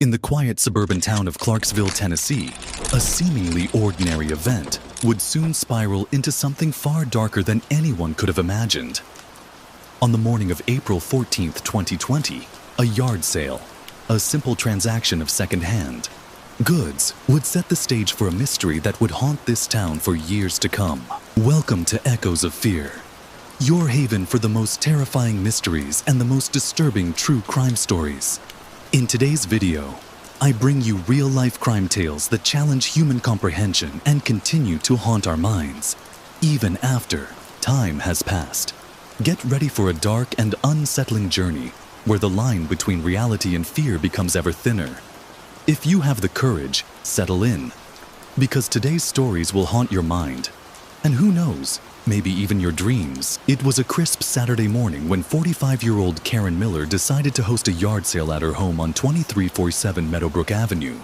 In the quiet suburban town of Clarksville, Tennessee, a seemingly ordinary event would soon spiral into something far darker than anyone could have imagined. On the morning of April 14, 2020, a yard sale, a simple transaction of second-hand goods, would set the stage for a mystery that would haunt this town for years to come. Welcome to Echoes of Fear, your haven for the most terrifying mysteries and the most disturbing true crime stories. In today's video, I bring you real-life crime tales that challenge human comprehension and continue to haunt our minds, even after time has passed. Get ready for a dark and unsettling journey where the line between reality and fear becomes ever thinner. If you have the courage, settle in, because today's stories will haunt your mind, and who knows, maybe even your dreams. It was a crisp Saturday morning when 45-year-old Karen Miller decided to host a yard sale at her home on 2347 Meadowbrook Avenue.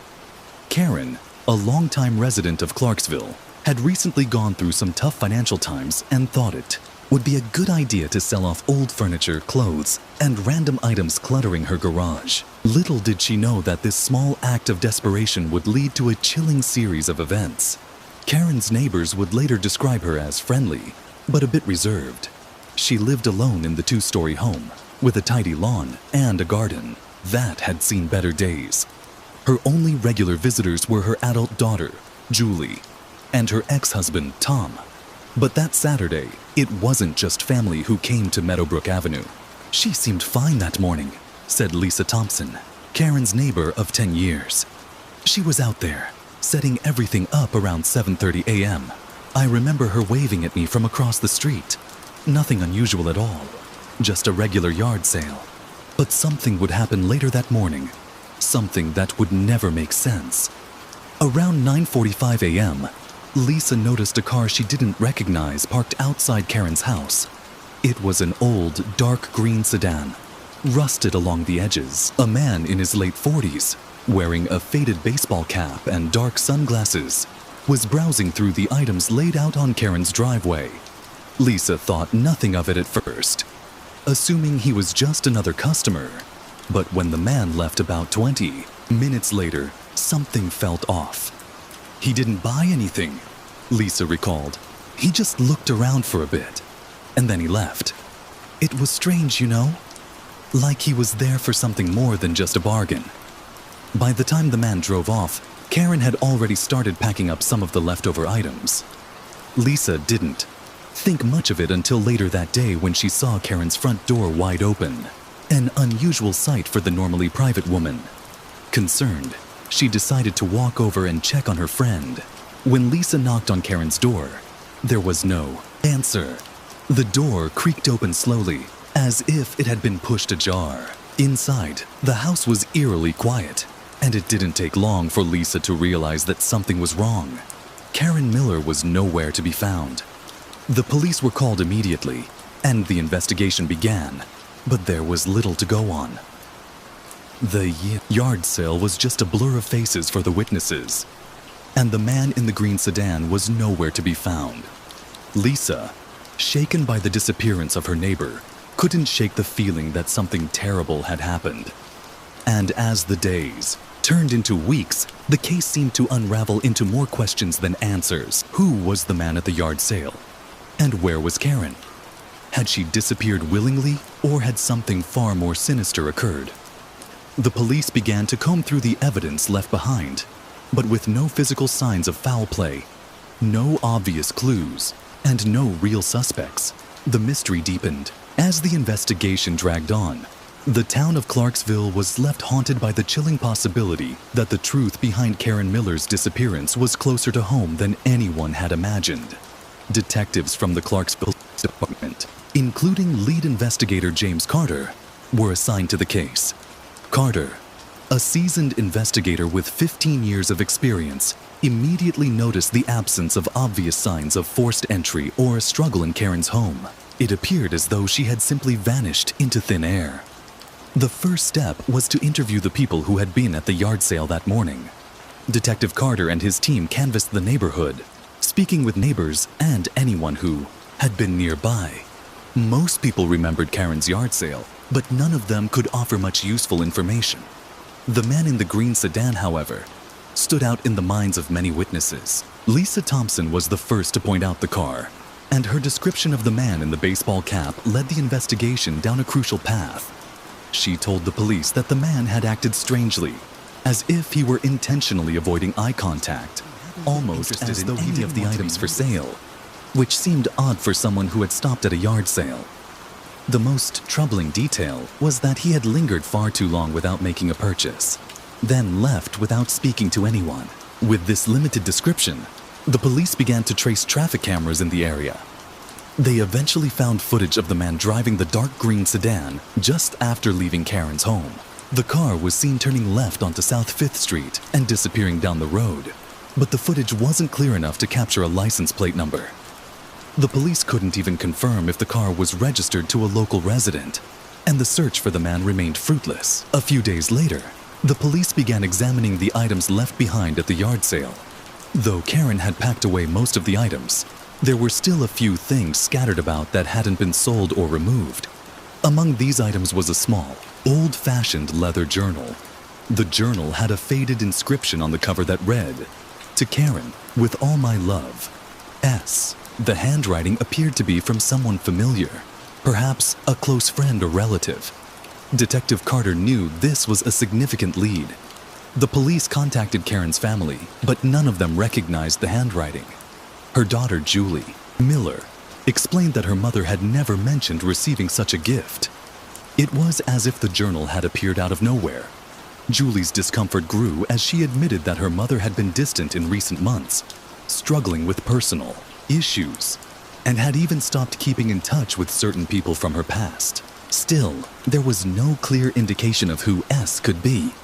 Karen, a longtime resident of Clarksville, had recently gone through some tough financial times and thought it would be a good idea to sell off old furniture, clothes, and random items cluttering her garage. Little did she know that this small act of desperation would lead to a chilling series of events. Karen's neighbors would later describe her as friendly, but a bit reserved. She lived alone in the two-story home, with a tidy lawn and a garden that had seen better days. Her only regular visitors were her adult daughter, Julie, and her ex-husband, Tom. But that Saturday, it wasn't just family who came to Meadowbrook Avenue. "She seemed fine that morning," said Lisa Thompson, Karen's neighbor of 10 years. "She was out there, setting everything up around 7:30 a.m. I remember her waving at me from across the street. Nothing unusual at all, just a regular yard sale. But something would happen later that morning, something that would never make sense." Around 9:45 a.m., Lisa noticed a car she didn't recognize parked outside Karen's house. It was an old, dark green sedan, rusted along the edges. A man in his late 40s, wearing a faded baseball cap and dark sunglasses, was browsing through the items laid out on Karen's driveway. Lisa thought nothing of it at first, assuming he was just another customer. But when the man left about 20 minutes later, something felt off. "He didn't buy anything," Lisa recalled. "He just looked around for a bit, and then he left. It was strange, you know? Like he was there for something more than just a bargain." By the time the man drove off, Karen had already started packing up some of the leftover items. Lisa didn't think much of it until later that day when she saw Karen's front door wide open, an unusual sight for the normally private woman. Concerned, she decided to walk over and check on her friend. When Lisa knocked on Karen's door, there was no answer. The door creaked open slowly, as if it had been pushed ajar. Inside, the house was eerily quiet, and it didn't take long for Lisa to realize that something was wrong. Karen Miller was nowhere to be found. The police were called immediately, and the investigation began, but there was little to go on. The yard sale was just a blur of faces for the witnesses, and the man in the green sedan was nowhere to be found. Lisa, shaken by the disappearance of her neighbor, couldn't shake the feeling that something terrible had happened. And as the days turned into weeks, the case seemed to unravel into more questions than answers. Who was the man at the yard sale? And where was Karen? Had she disappeared willingly, or had something far more sinister occurred? The police began to comb through the evidence left behind, but with no physical signs of foul play, no obvious clues, and no real suspects, the mystery deepened. As the investigation dragged on, the town of Clarksville was left haunted by the chilling possibility that the truth behind Karen Miller's disappearance was closer to home than anyone had imagined. Detectives from the Clarksville Department, including lead investigator James Carter, were assigned to the case. Carter, a seasoned investigator with 15 years of experience, immediately noticed the absence of obvious signs of forced entry or a struggle in Karen's home. It appeared as though she had simply vanished into thin air. The first step was to interview the people who had been at the yard sale that morning. Detective Carter and his team canvassed the neighborhood, speaking with neighbors and anyone who had been nearby. Most people remembered Karen's yard sale, but none of them could offer much useful information. The man in the green sedan, however, stood out in the minds of many witnesses. Lisa Thompson was the first to point out the car, and her description of the man in the baseball cap led the investigation down a crucial path. She told the police that the man had acted strangely, as if he were intentionally avoiding eye contact, almost as though he didn't the items for sale, which seemed odd for someone who had stopped at a yard sale. The most troubling detail was that he had lingered far too long without making a purchase, then left without speaking to anyone. With this limited description, the police began to trace traffic cameras in the area. They eventually found footage of the man driving the dark green sedan just after leaving Karen's home. The car was seen turning left onto South 5th Street and disappearing down the road, but the footage wasn't clear enough to capture a license plate number. The police couldn't even confirm if the car was registered to a local resident, and the search for the man remained fruitless. A few days later, the police began examining the items left behind at the yard sale. Though Karen had packed away most of the items, there were still a few things scattered about that hadn't been sold or removed. Among these items was a small, old-fashioned leather journal. The journal had a faded inscription on the cover that read, "To Karen, with all my love, S." The handwriting appeared to be from someone familiar, perhaps a close friend or relative. Detective Carter knew this was a significant lead. The police contacted Karen's family, but none of them recognized the handwriting. Her daughter, Julie Miller, explained that her mother had never mentioned receiving such a gift. It was as if the journal had appeared out of nowhere. Julie's discomfort grew as she admitted that her mother had been distant in recent months, struggling with personal issues, and had even stopped keeping in touch with certain people from her past. Still, there was no clear indication of who S could be.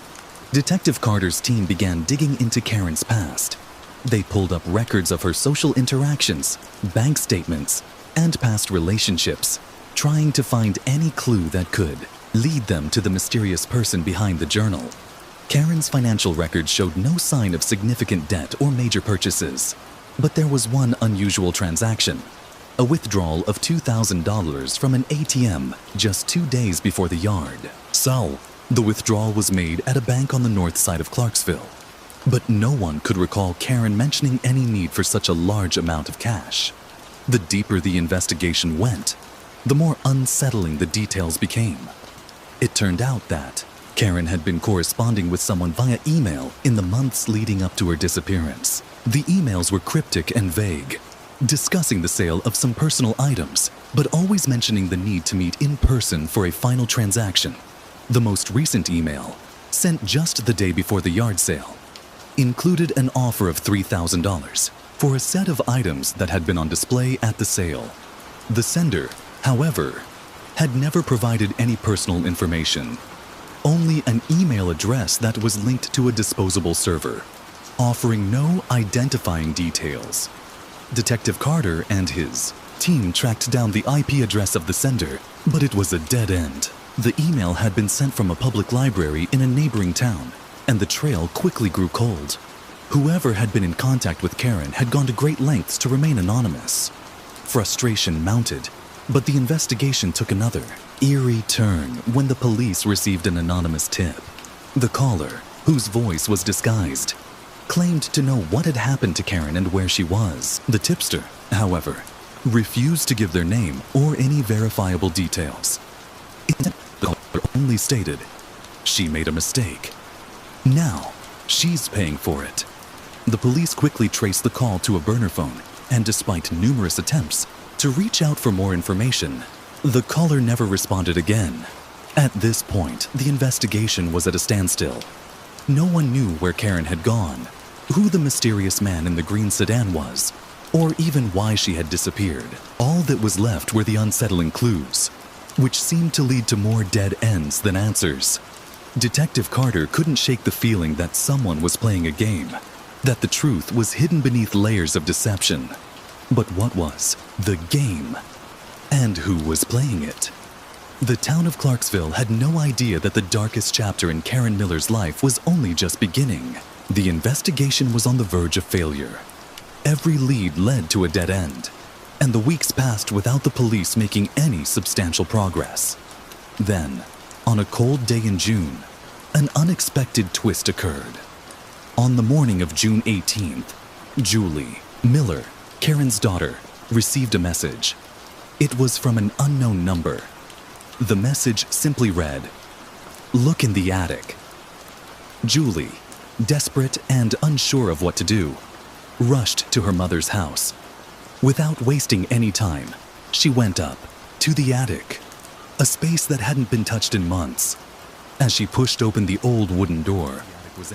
Detective Carter's team began digging into Karen's past. They pulled up records of her social interactions, bank statements, and past relationships, trying to find any clue that could lead them to the mysterious person behind the journal. Karen's financial records showed no sign of significant debt or major purchases. But there was one unusual transaction, a withdrawal of $2,000 from an ATM just 2 days before the yard. So, the withdrawal was made at a bank on the north side of Clarksville. But no one could recall Karen mentioning any need for such a large amount of cash. The deeper the investigation went, the more unsettling the details became. It turned out that Karen had been corresponding with someone via email in the months leading up to her disappearance. The emails were cryptic and vague, discussing the sale of some personal items, but always mentioning the need to meet in person for a final transaction. The most recent email, sent just the day before the yard sale, included an offer of $3,000 for a set of items that had been on display at the sale. The sender, however, had never provided any personal information, only an email address that was linked to a disposable server, offering no identifying details. Detective Carter and his team tracked down the IP address of the sender, but it was a dead end. The email had been sent from a public library in a neighboring town, and the trail quickly grew cold. Whoever had been in contact with Karen had gone to great lengths to remain anonymous. Frustration mounted, but the investigation took another eerie turn when the police received an anonymous tip. The caller, whose voice was disguised, claimed to know what had happened to Karen and where she was. The tipster, however, refused to give their name or any verifiable details. The caller only stated, "She made a mistake. Now, she's paying for it." The police quickly traced the call to a burner phone, and despite numerous attempts to reach out for more information, the caller never responded again. At this point, the investigation was at a standstill. No one knew where Karen had gone, who the mysterious man in the green sedan was, or even why she had disappeared. All that was left were the unsettling clues, which seemed to lead to more dead ends than answers. Detective Carter couldn't shake the feeling that someone was playing a game, that the truth was hidden beneath layers of deception. But what was the game? And who was playing it? The town of Clarksville had no idea that the darkest chapter in Karen Miller's life was only just beginning. The investigation was on the verge of failure. Every lead led to a dead end, and the weeks passed without the police making any substantial progress. Then, on a cold day in June, an unexpected twist occurred. On the morning of June 18th, Julie Miller, Karen's daughter, received a message. It was from an unknown number. The message simply read, "Look in the attic." Julie, desperate and unsure of what to do, rushed to her mother's house. Without wasting any time, she went up to the attic, a space that hadn't been touched in months. As she pushed open the old wooden door,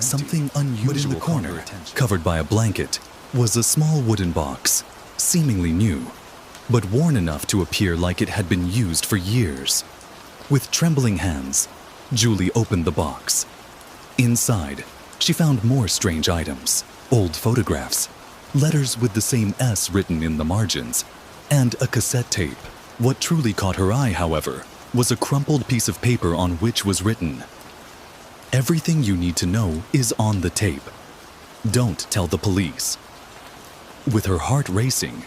something unusual in the corner, covered by a blanket, was a small wooden box, seemingly new, but worn enough to appear like it had been used for years. With trembling hands, Julie opened the box. Inside, she found more strange items, old photographs, letters with the same S written in the margins, and a cassette tape. What truly caught her eye, however, was a crumpled piece of paper on which was written, "Everything you need to know is on the tape. Don't tell the police." With her heart racing,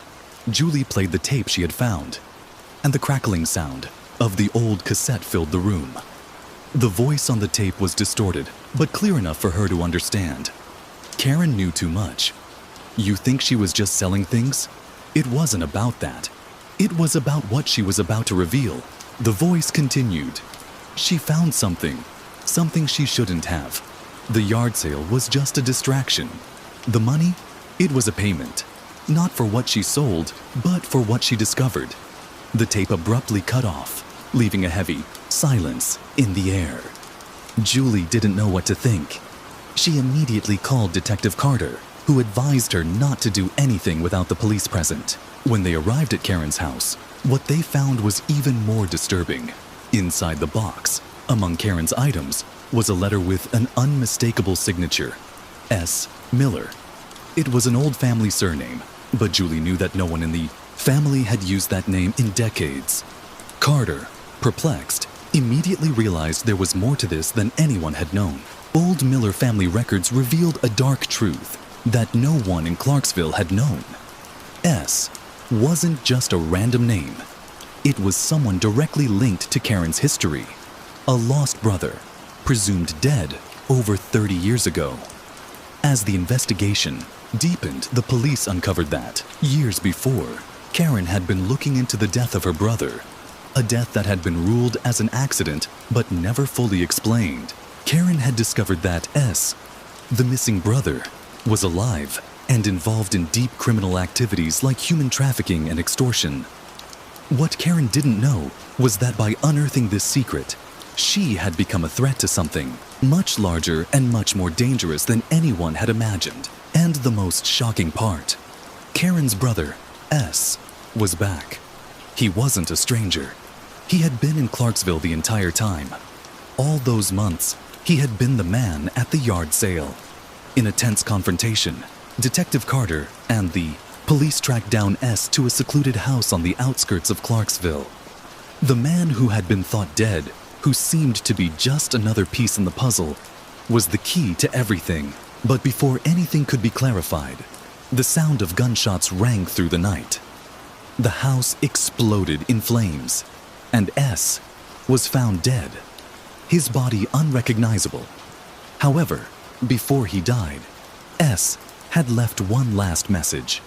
Julie played the tape she had found, and the crackling sound of the old cassette filled the room. The voice on the tape was distorted, but clear enough for her to understand. Karen knew too much. You think she was just selling things? It wasn't about that. It was about what she was about to reveal. The voice continued. She found something she shouldn't have. The yard sale was just a distraction. The money? It was a payment. Not for what she sold, but for what she discovered. The tape abruptly cut off, leaving a heavy silence in the air. Julie didn't know what to think. She immediately called Detective Carter, who advised her not to do anything without the police present. When they arrived at Karen's house, what they found was even more disturbing. Inside the box, among Karen's items, was a letter with an unmistakable signature, S. Miller. It was an old family surname, but Julie knew that no one in the family had used that name in decades. Carter, perplexed, immediately realized there was more to this than anyone had known. Old Miller family records revealed a dark truth that no one in Clarksville had known. S wasn't just a random name. It was someone directly linked to Karen's history. A lost brother, presumed dead over 30 years ago. As the investigation deepened, the police uncovered that, years before, Karen had been looking into the death of her brother, a death that had been ruled as an accident but never fully explained. Karen had discovered that S, the missing brother, was alive and involved in deep criminal activities like human trafficking and extortion. What Karen didn't know was that by unearthing this secret, she had become a threat to something much larger and much more dangerous than anyone had imagined. And the most shocking part, Karen's brother, S, was back. He wasn't a stranger. He had been in Clarksville the entire time. All those months, he had been the man at the yard sale. In a tense confrontation, Detective Carter and the police tracked down S to a secluded house on the outskirts of Clarksville. The man who had been thought dead, who seemed to be just another piece in the puzzle, was the key to everything. But before anything could be clarified, the sound of gunshots rang through the night. The house exploded in flames, and S was found dead, his body unrecognizable. However, before he died, S had left one last message.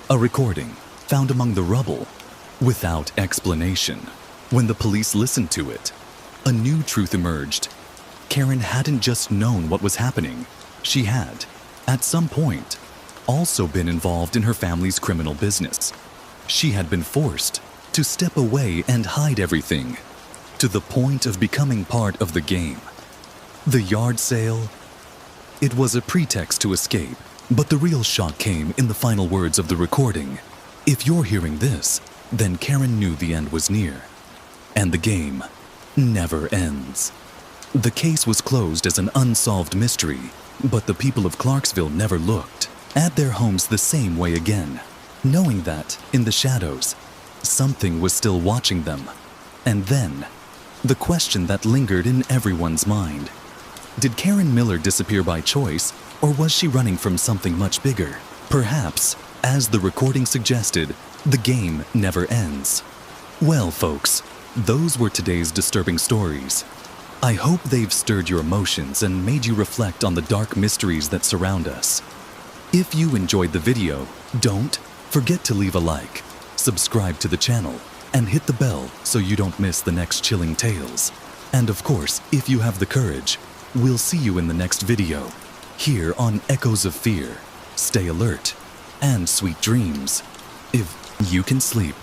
A recording found among the rubble, without explanation. When the police listened to it, a new truth emerged. Karen hadn't just known what was happening. She had, at some point, also been involved in her family's criminal business. She had been forced to step away and hide everything, to the point of becoming part of the game. The yard sale, it was a pretext to escape, but the real shock came in the final words of the recording. If you're hearing this, then Karen knew the end was near, and the game never ends. The case was closed as an unsolved mystery, but the people of Clarksville never looked at their homes the same way again, knowing that, in the shadows, something was still watching them. And then, the question that lingered in everyone's mind. Did Karen Miller disappear by choice, or was she running from something much bigger? Perhaps, as the recording suggested, the game never ends. Well, folks, those were today's disturbing stories. I hope they've stirred your emotions and made you reflect on the dark mysteries that surround us. If you enjoyed the video, don't forget to leave a like, subscribe to the channel, and hit the bell so you don't miss the next chilling tales. And of course, if you have the courage, we'll see you in the next video, here on Echoes of Fear. Stay alert, and sweet dreams, if you can sleep.